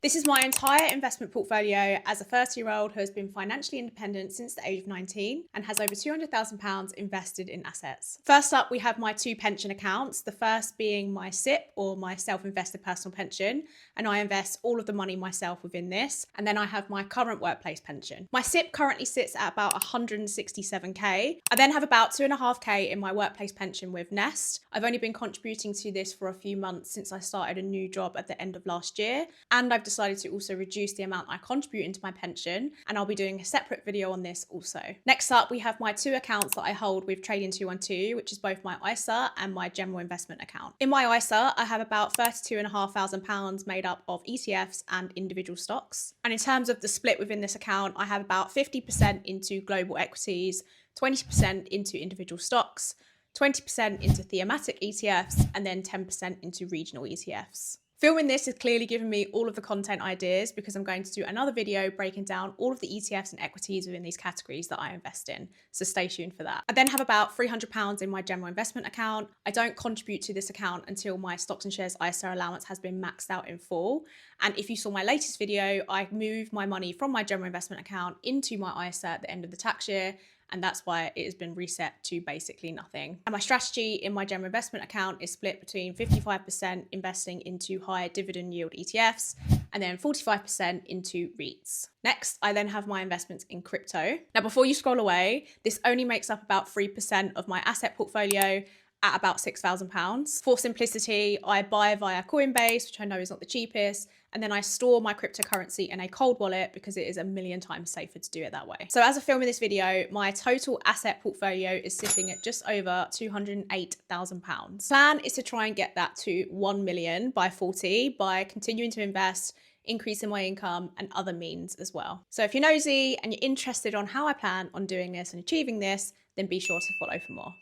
This is my entire investment portfolio as a 30-year-old who has been financially independent since the age of 19 and has over £200,000 invested in assets. First up, we have my two pension accounts, the first being my SIP or my self-invested personal pension, and I invest all of the money myself within this. And then I have my current workplace pension. My SIP currently sits at about 167k. I then have about 2.5k in my workplace pension with Nest. I've only been contributing to this for a few months since I started a new job at the end of last year, and I've decided to also reduce the amount I contribute into my pension, and I'll be doing a separate video on this also. Next up, we have my two accounts that I hold with Trading 212, which is both my ISA and my general investment account. In my ISA, I have about £32,500 made up of ETFs and individual stocks. And in terms of the split within this account, I have about 50% into global equities, 20% into individual stocks, 20% into thematic ETFs, and then 10% into regional ETFs. Filming this has clearly given me all of the content ideas because I'm going to do another video breaking down all of the ETFs and equities within these categories that I invest in. So stay tuned for that. I then have about £300 in my general investment account. I don't contribute to this account until my stocks and shares ISA allowance has been maxed out in full. And if you saw my latest video, I moved my money from my general investment account into my ISA at the end of the tax year. And that's why it has been reset to basically nothing. And my strategy in my general investment account is split between 55% investing into higher dividend yield ETFs and then 45% into REITs. Next, I then have my investments in crypto. Now, before you scroll away, this only makes up about 3% of my asset portfolio at about £6,000. For simplicity, I buy via Coinbase, which I know is not the cheapest, and then I store my cryptocurrency in a cold wallet because it is a million times safer to do it that way. So as of filming this video, my total asset portfolio is sitting at just over £208,000. Plan is to try and get that to 1 million by 40 by continuing to invest, increasing my income and other means as well. So if you're nosy and you're interested on how I plan on doing this and achieving this, then be sure to follow for more.